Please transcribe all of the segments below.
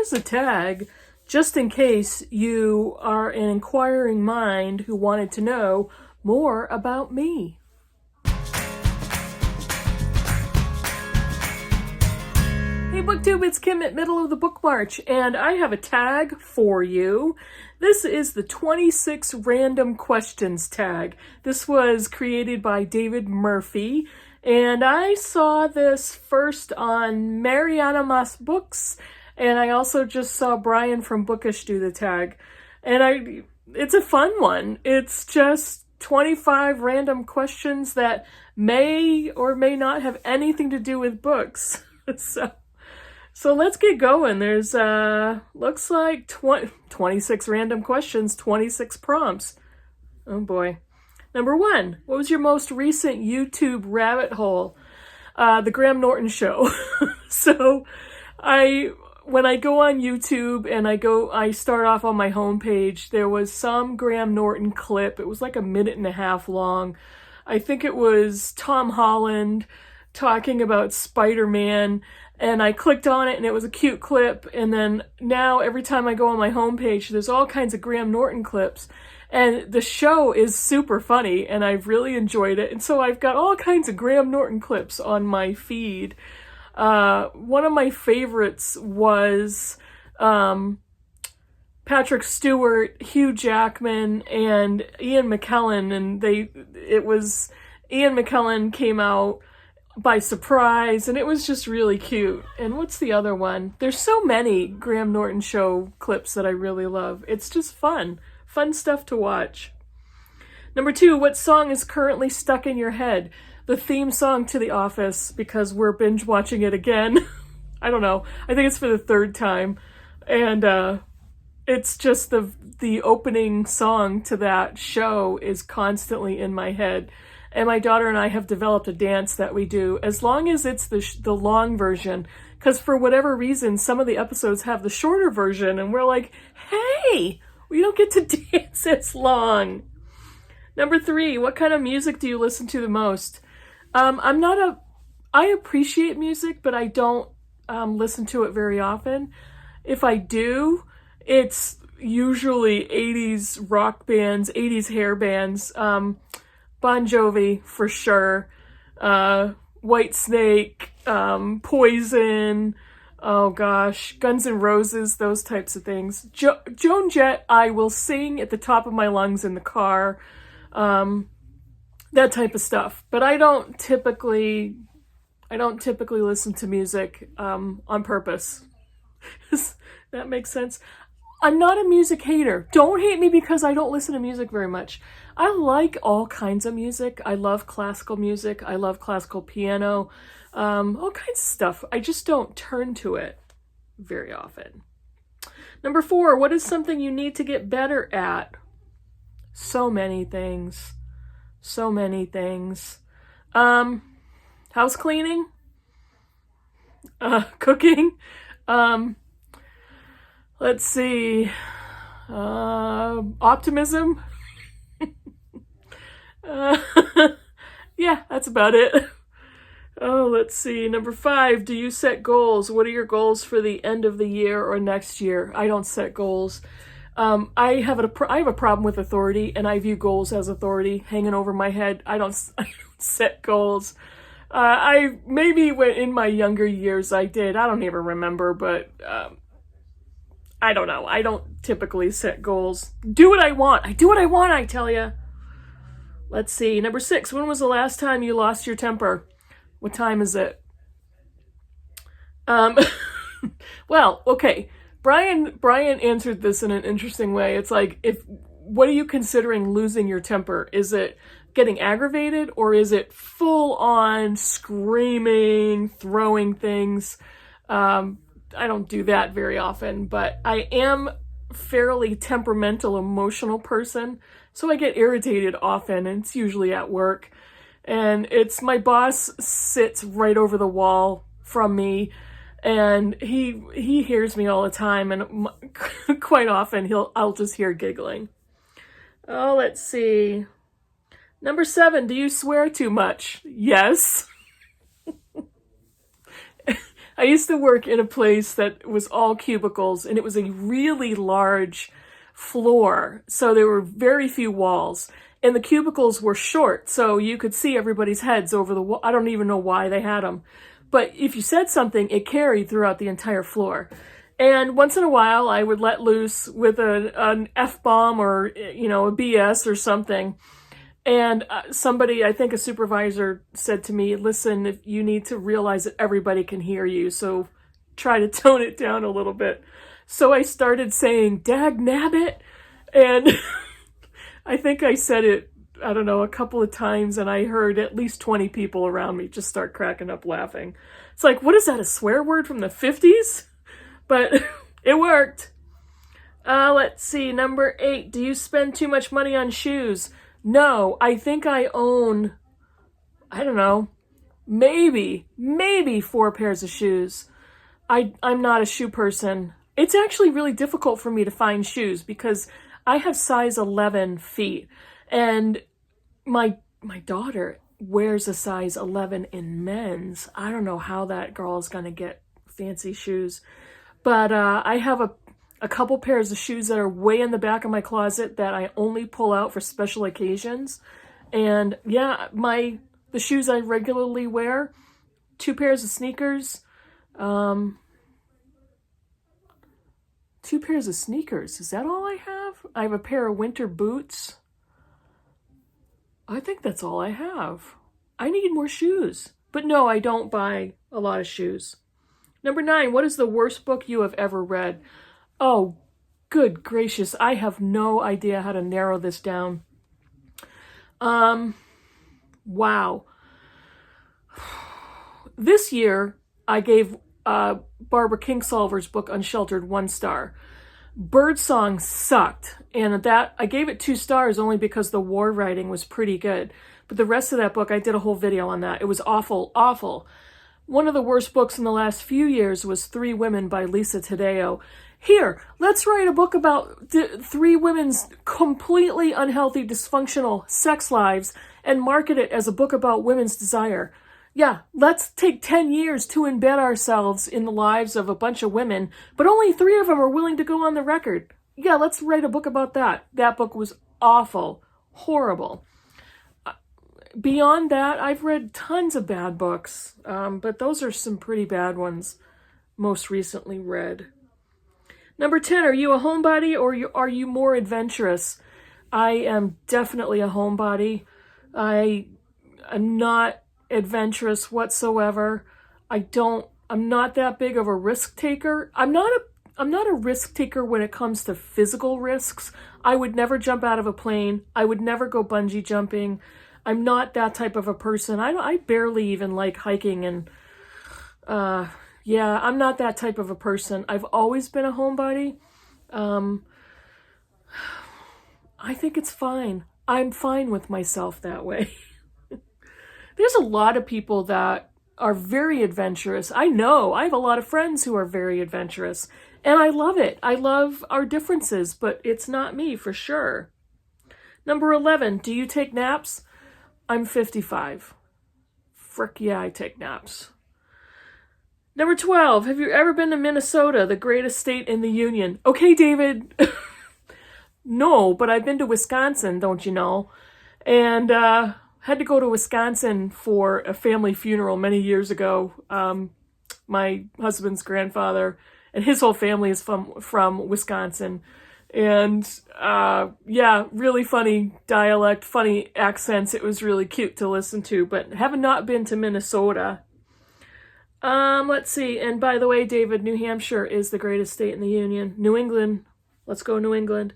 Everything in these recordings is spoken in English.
here's a tag just in case you are an inquiring mind who wanted to know more about me. Hey Booktube, it's Kim at Middle of the Book March, and I have a tag for you. This is the 26 Random Questions tag. This was created by David Murphy, and I saw this first on Mariana Mas Books, and I also just saw Brian from Bookish do the tag. And it's a fun one. It's just 25 random questions that may or may not have anything to do with books. So let's get going. There's, looks like 26 random questions, 26 prompts. Oh boy. Number 1, what was your most recent YouTube rabbit hole? The Graham Norton Show. So when I go on YouTube and I start off on my homepage, there was some Graham Norton clip. It was like a 1.5 minutes long. I think it was Tom Holland talking about Spider-Man, and I clicked on it and it was a cute clip. And then now every time I go on my homepage, there's all kinds of Graham Norton clips, and the show is super funny and I've really enjoyed it. And so I've got all kinds of Graham Norton clips on my feed. One of my favorites was Patrick Stewart, Hugh Jackman, and Ian McKellen, and Ian McKellen came out by surprise, and it was just really cute. And what's the other one? There's so many Graham Norton Show clips that I really love. It's just fun stuff to watch. Number 2, what song is currently stuck in your head? The theme song to The Office, because we're binge watching it again. I don't know. I think it's for the 3rd time. And it's just the opening song to that show is constantly in my head. And my daughter and I have developed a dance that we do, as long as it's the long version. Because for whatever reason, some of the episodes have the shorter version, and we're like, hey, we don't get to dance as long. Number 3, what kind of music do you listen to the most? I appreciate music, but I don't listen to it very often. If I do, it's usually 80s rock bands, 80s hair bands. Bon Jovi, for sure. White Snake, Poison, oh gosh, Guns N' Roses, those types of things. Joan Jett, I will sing at the top of my lungs in the car. That type of stuff. But I don't typically listen to music on purpose. Does that make sense? I'm not a music hater. Don't hate me because I don't listen to music very much. I like all kinds of music. I love classical music. I love classical piano. All kinds of stuff. I just don't turn to it very often. Number 4, what is something you need to get better at? So many things. So many things. House cleaning. Cooking. Let's see. Optimism. Yeah, that's about it. Oh, let's see. Number 5, do you set goals? What are your goals for the end of the year or next year? I don't set goals. I have a problem with authority, and I view goals as authority hanging over my head. I don't set goals. Maybe when in my younger years I did. I don't even remember, but I don't know. I don't typically set goals. Do what I want. I do what I want, I tell you. Let's see. Number 6, when was the last time you lost your temper? What time is it? Well, okay. Brian answered this in an interesting way. It's like, what are you considering losing your temper? Is it getting aggravated, or is it full on screaming, throwing things? I don't do that very often, but I am fairly temperamental, emotional person. So I get irritated often, and it's usually at work. And it's my boss sits right over the wall from me, and he hears me all the time, and quite often I'll just hear giggling. Oh, let's see. Number 7, do you swear too much? Yes. I used to work in a place that was all cubicles, and it was a really large floor, so there were very few walls. And the cubicles were short, so you could see everybody's heads over the wall. I don't even know why they had them. But if you said something, it carried throughout the entire floor. And once in a while, I would let loose with an F-bomb or, a BS or something. And somebody, I think a supervisor, said to me, listen, if you need to realize that everybody can hear you, so try to tone it down a little bit. So I started saying, dag nabbit, and I think I said it, I don't know, a couple of times, and I heard at least 20 people around me just start cracking up laughing. It's like, what is that, a swear word from the 50s? But it worked. Let's see, number 8, do you spend too much money on shoes? No, I think I own, I don't know, maybe 4 pairs of shoes. I'm not a shoe person. It's actually really difficult for me to find shoes because I have size 11 feet, and my daughter wears a size 11 in men's. I don't know how that girl is going to get fancy shoes, but I have a couple pairs of shoes that are way in the back of my closet that I only pull out for special occasions. And yeah, the shoes I regularly wear, 2 pairs of sneakers, 2 pairs of sneakers. Is that all I have? I have a pair of winter boots. I think that's all I have. I need more shoes. But no, I don't buy a lot of shoes. Number 9, what is the worst book you have ever read? Oh, good gracious. I have no idea how to narrow this down. Wow. This year, I gave Barbara Kingsolver's book Unsheltered 1 star. Birdsong sucked, and that I gave it 2 stars only because the war writing was pretty good. But the rest of that book, I did a whole video on that. It was awful, awful. One of the worst books in the last few years was 3 Women by Lisa Taddeo. Here, let's write a book about 3 women's completely unhealthy, dysfunctional sex lives and market it as a book about women's desire. Yeah, let's take 10 years to embed ourselves in the lives of a bunch of women, but only 3 of them are willing to go on the record. Yeah, let's write a book about that. That book was awful, horrible. Beyond that, I've read tons of bad books, but those are some pretty bad ones most recently read. Number 10, are you a homebody or are you more adventurous? I am definitely a homebody. I am not adventurous whatsoever. I'm not that big of a risk taker. I'm not a risk taker when it comes to physical risks. I would never jump out of a plane. I would never go bungee jumping. I'm not that type of a person. I barely even like hiking, and yeah, I'm not that type of a person. I've always been a homebody. I think it's fine. I'm fine with myself that way. There's a lot of people that are very adventurous. I know. I have a lot of friends who are very adventurous, and I love it. I love our differences, but it's not me for sure. Number 11, do you take naps? I'm 55. Frick yeah, I take naps. Number 12, have you ever been to Minnesota, the greatest state in the Union? Okay, David. No, but I've been to Wisconsin, don't you know? And had to go to Wisconsin for a family funeral many years ago. My husband's grandfather and his whole family is from Wisconsin. And yeah, really funny dialect, funny accents. It was really cute to listen to, but have not been to Minnesota. Let's see. And by the way, David, New Hampshire is the greatest state in the Union. New England. Let's go New England.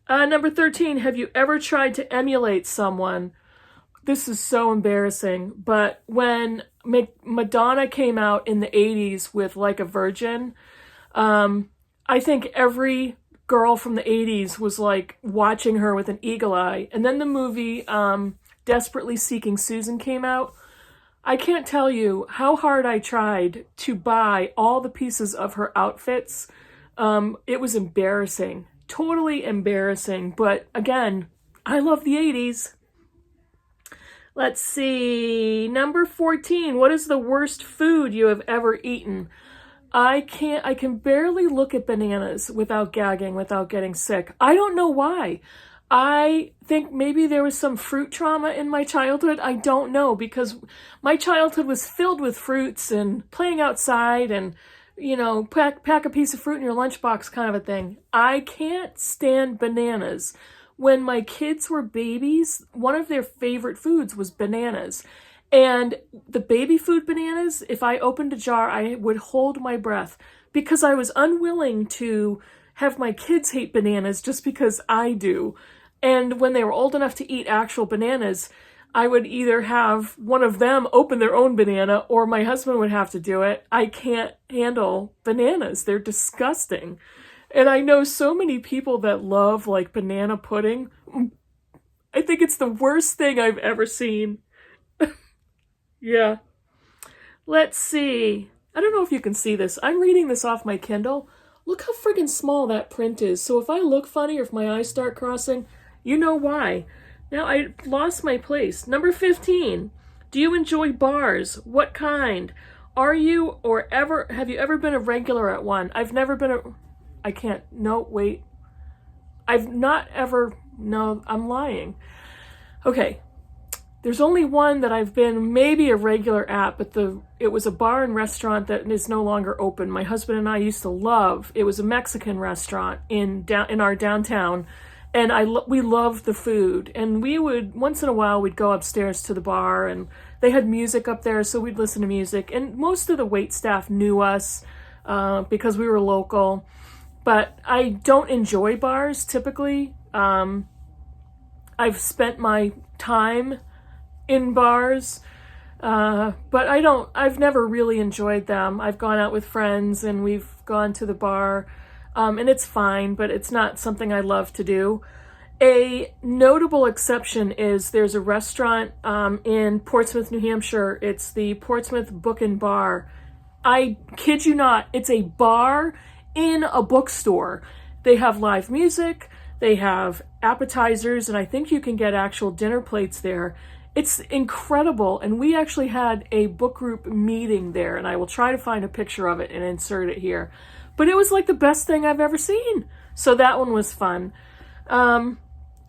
Number 13, have you ever tried to emulate someone? This is so embarrassing, but when Madonna came out in the 80s with Like a Virgin, I think every girl from the 80s was like watching her with an eagle eye. And then the movie Desperately Seeking Susan came out. I can't tell you how hard I tried to buy all the pieces of her outfits. It was embarrassing, totally embarrassing. But again, I love the 80s. Let's see. Number 14. What is the worst food you have ever eaten? I can barely look at bananas without gagging, without getting sick. I don't know why. I think maybe there was some fruit trauma in my childhood. I don't know, because my childhood was filled with fruits and playing outside and, pack a piece of fruit in your lunchbox kind of a thing. I can't stand bananas. When my kids were babies, one of their favorite foods was bananas. And the baby food bananas, if I opened a jar, I would hold my breath because I was unwilling to have my kids hate bananas just because I do. And when they were old enough to eat actual bananas, I would either have one of them open their own banana or my husband would have to do it. I can't handle bananas. They're disgusting. And I know so many people that love like banana pudding. I think it's the worst thing I've ever seen. Yeah. Let's see. I don't know if you can see this. I'm reading this off my Kindle. Look how friggin' small that print is. So if I look funny or if my eyes start crossing, you know why. Now I lost my place. Number 15. Do you enjoy bars? What kind? Have you ever been a regular at one? I've never been I've not ever, no, I'm lying. Okay. There's only one that I've been maybe a regular at, but it was a bar and restaurant that is no longer open. My husband and I used to love. It was a Mexican restaurant in our downtown, and we loved the food. And we would once in a while we'd go upstairs to the bar, and they had music up there, so we'd listen to music. And most of the wait staff knew us because we were local. But I don't enjoy bars typically. I've spent my time in bars, but I've never really enjoyed them. I've gone out with friends and we've gone to the bar, and it's fine, but it's not something I love to do. A notable exception is there's a restaurant in Portsmouth, New Hampshire. It's the Portsmouth Book and Bar. I kid you not, it's a bar in a bookstore. They have live music, they have appetizers, and I think you can get actual dinner plates there. It's incredible, and we actually had a book group meeting there, and I will try to find a picture of it and insert it here. But it was like the best thing I've ever seen. So that one was fun. In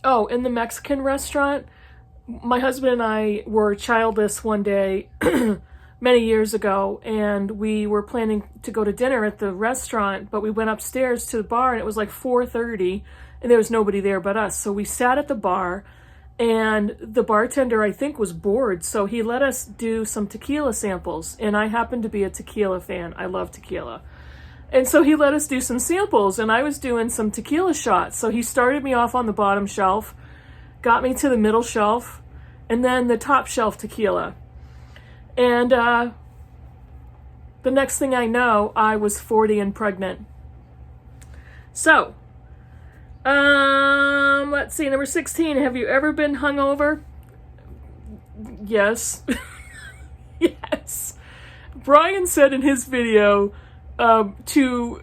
the Mexican restaurant, my husband and I were childless one day many years ago, and we were planning to go to dinner at the restaurant, but we went upstairs to the bar, and it was like 4:30, and there was nobody there but us. So we sat at the bar, and the bartender, I think, was bored, so he let us do some tequila samples, and I happen to be a tequila fan. I love tequila. And so he let us do some samples, and I was doing some tequila shots. So he started me off on the bottom shelf, got me to the middle shelf, and then the top shelf tequila. And the next thing I know, I was 40 and pregnant. So, let's see, number 16, have you ever been hungover? Yes. Yes. Brian said in his video to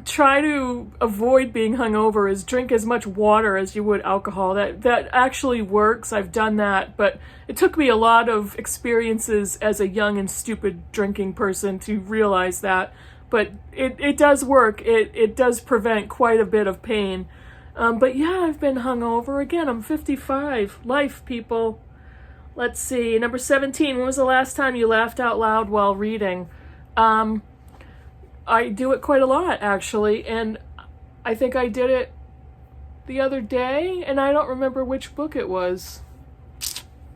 try to avoid being hungover is drink as much water as you would alcohol. That actually works. I've done that, but it took me a lot of experiences as a young and stupid drinking person to realize that. But it does work. It does prevent quite a bit of pain. But yeah, I've been hungover. Again, I'm 55. Life, people. Let's see. Number 17. When was the last time you laughed out loud while reading? I do it quite a lot, actually. And I think I did it the other day, and I don't remember which book it was.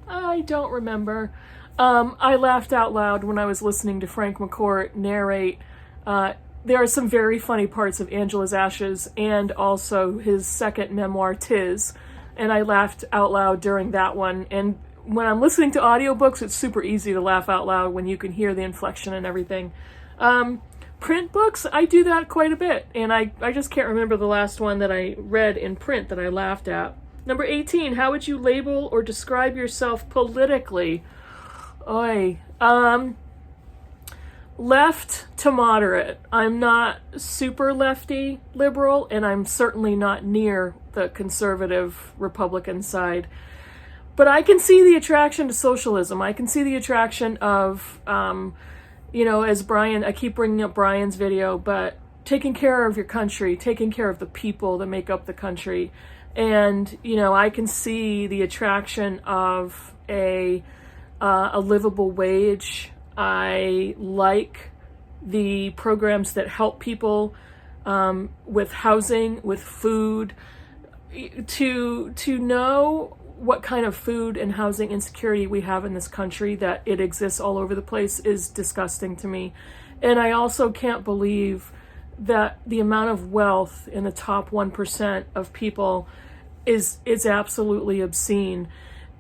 I don't remember. I laughed out loud when I was listening to Frank McCourt narrate. There are some very funny parts of Angela's Ashes and also his second memoir, Tis, and I laughed out loud during that one. And when I'm listening to audiobooks, it's super easy to laugh out loud when you can hear the inflection and everything. Print books, I do that quite a bit, and I just can't remember the last one that I read in print that I laughed at. Number 18, how would you label or describe yourself politically? Left to moderate. I'm not super lefty liberal, and I'm certainly not near the conservative Republican side. But I can see the attraction to socialism. I can see the attraction of, as Brian, I keep bringing up Brian's video, but taking care of your country, taking care of the people that make up the country. And, I can see the attraction of a livable wage. I like the programs that help people with housing, with food. To know what kind of food and housing insecurity we have in this country, that it exists all over the place, is disgusting to me. And I also can't believe that the amount of wealth in the top 1% of people is absolutely obscene.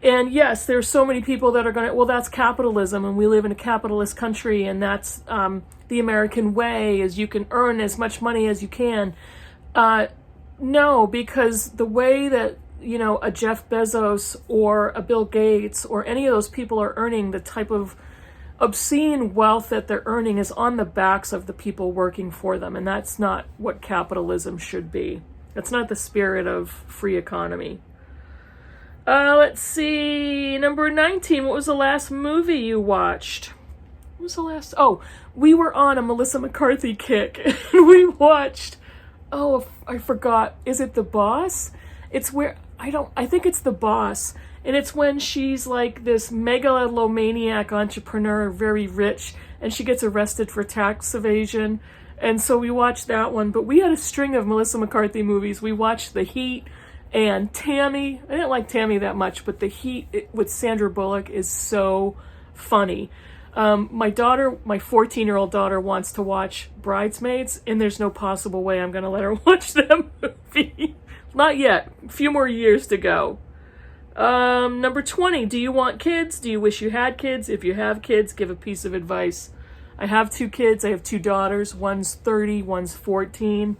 And yes, there's so many people that are going to, well, that's capitalism, and we live in a capitalist country, and that's the American way, is you can earn as much money as you can. No, because the way that, a Jeff Bezos or a Bill Gates or any of those people are earning the type of obscene wealth that they're earning is on the backs of the people working for them. And that's not what capitalism should be. That's not the spirit of free economy. Let's see. Number 19. What was the last movie you watched? What was the last? Oh, we were on a Melissa McCarthy kick. And we watched, I forgot. Is it The Boss? It's where, I think it's The Boss. And it's when she's like this megalomaniac entrepreneur, very rich, and she gets arrested for tax evasion. And so we watched that one. But we had a string of Melissa McCarthy movies. We watched The Heat and Tammy. I didn't like Tammy that much, but The Heat with Sandra Bullock is so funny. My 14-year-old daughter wants to watch Bridesmaids, and there's no possible way I'm going to let her watch that movie. Not yet. A few more years to go. Number 20, do you want kids? Do you wish you had kids? If you have kids, give a piece of advice. I have 2 kids. I have 2 daughters. One's 30, one's 14.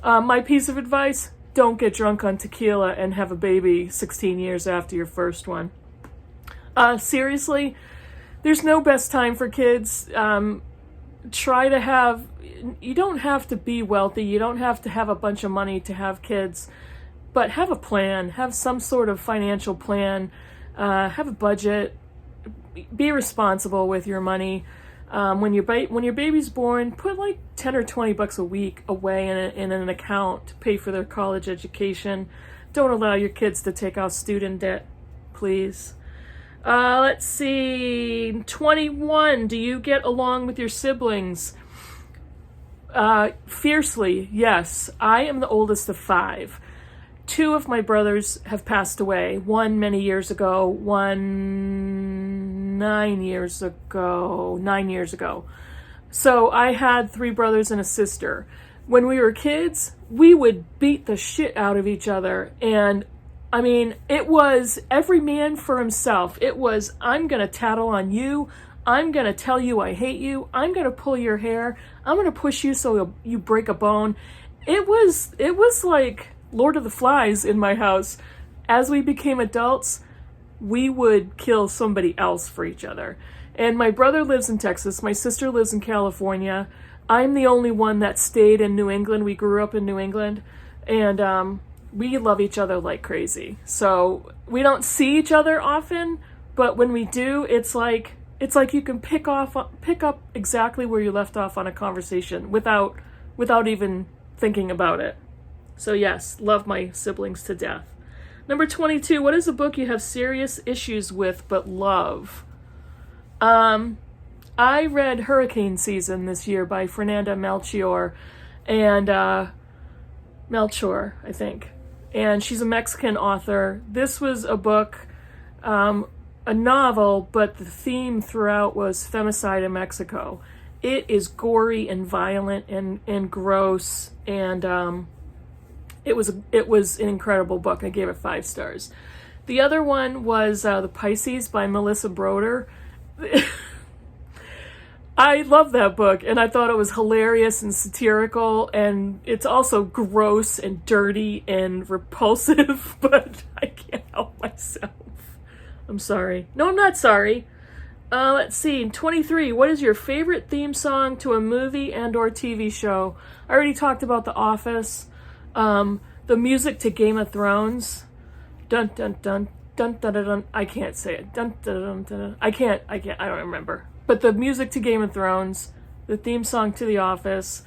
My piece of advice, don't get drunk on tequila and have a baby 16 years after your first one. Seriously, there's no best time for kids. You don't have to be wealthy. You don't have to have a bunch of money to have kids. But have a plan, have some sort of financial plan, have a budget, be responsible with your money. When your baby's born, put like 10 or 20 bucks a week away in an account to pay for their college education. Don't allow your kids to take out student debt, please. Let's see, 21, do you get along with your siblings? Fiercely, yes. I am the oldest of 5. 2 of my brothers have passed away. One many years ago, one 9 years ago. So I had 3 brothers and a sister. When we were kids, we would beat the shit out of each other. And I mean, it was every man for himself. It was, I'm going to tattle on you. I'm going to tell you I hate you. I'm going to pull your hair. I'm going to push you so you break a bone. It was like Lord of the Flies in my house. As we became adults, we would kill somebody else for each other. And my brother lives in Texas. My sister lives in California. I'm the only one that stayed in New England. We grew up in New England. And we love each other like crazy. So we don't see each other often, but when we do, it's like you can pick up exactly where you left off on a conversation without even thinking about it. So yes, love my siblings to death. Number 22, what is a book you have serious issues with but love? I read Hurricane Season this year by Fernanda Melchor, and Melchor, I think. And she's a Mexican author. This was a book, a novel, but the theme throughout was femicide in Mexico. It is gory and violent and gross, and it was an incredible book. I gave it 5 stars. The other one was The Pisces by Melissa Broder. I love that book, and I thought it was hilarious and satirical, and it's also gross and dirty and repulsive, but I can't help myself. I'm sorry. No, I'm not sorry. Let's see, 23, what is your favorite theme song to a movie and or TV show? I already talked about The Office. The music to Game of Thrones. Dun, dun, dun, dun dun dun dun. I can't say it. Dun dun dun dun. Dun. I can't. I don't remember. But the music to Game of Thrones, the theme song to The Office.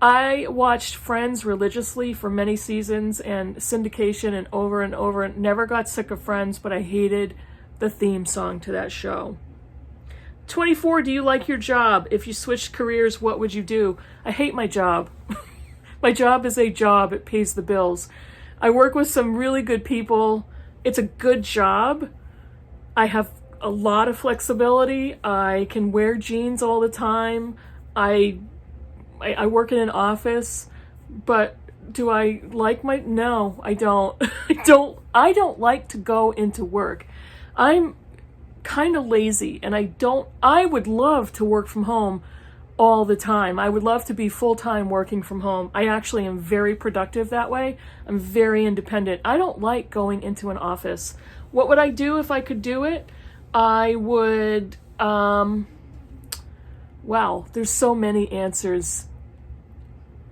I watched Friends religiously for many seasons and syndication and over, and never got sick of Friends, but I hated the theme song to that show. 24, do you like your job? If you switched careers, what would you do? I hate my job. My job is a job. It pays the bills. I work with some really good people. It's a good job. I have a lot of flexibility. I can wear jeans all the time. I work in an office, but do I like my, no, I don't. I don't like to go into work. I'm kind of lazy and I would love to work from home all the time. I would love to be full-time working from home. I actually am very productive that way. I'm very independent. I don't like going into an office. What would I do if I could do it? I would, wow, there's so many answers.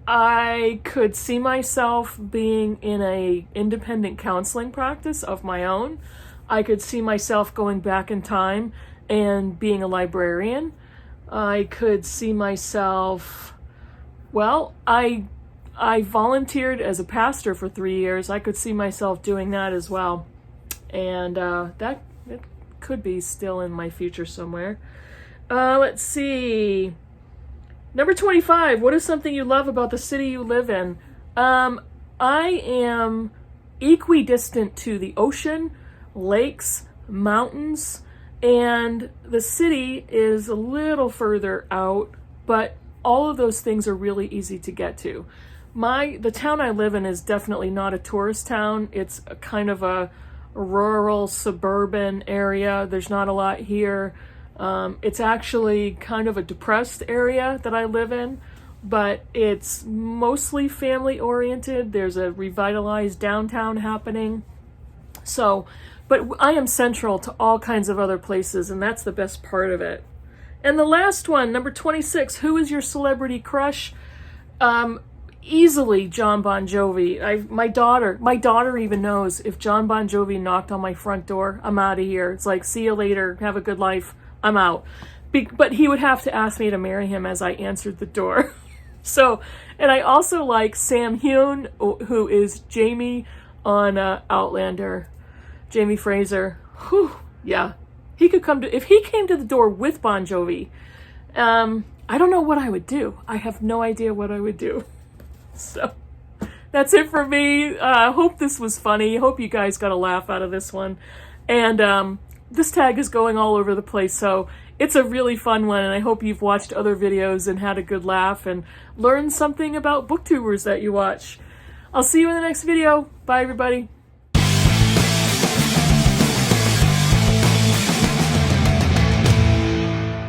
I could see myself being in a independent counseling practice of my own. I could see myself going back in time and being a librarian. I could see myself, well, I volunteered as a pastor for 3 years. I could see myself doing that as well. And that it could be still in my future somewhere. Let's see. Number 25, what is something you love about the city you live in? I am equidistant to the ocean, lakes, mountains, and the city is a little further out, but all of those things are really easy to get to. The town I live in is definitely not a tourist town. It's a kind of a rural, suburban area. There's not a lot here. It's actually kind of a depressed area that I live in, but it's mostly family oriented. There's a revitalized downtown happening. So, but I am central to all kinds of other places, and that's the best part of it. And the last one, number 26, who is your celebrity crush? Easily John Bon Jovi. My daughter even knows if John Bon Jovi knocked on my front door, I'm out of here. It's like, see you later, have a good life, I'm out. But he would have to ask me to marry him as I answered the door. So, and I also like Sam Hyun, who is Jamie on Outlander. Jamie Fraser. Whew, yeah. He could come to, if he came to the door with Bon Jovi, I don't know what I would do. I have no idea what I would do. So, that's it for me. I hope this was funny. Hope you guys got a laugh out of this one. And this tag is going all over the place, so it's a really fun one, and I hope you've watched other videos and had a good laugh and learned something about booktubers that you watch. I'll see you in the next video. Bye, everybody.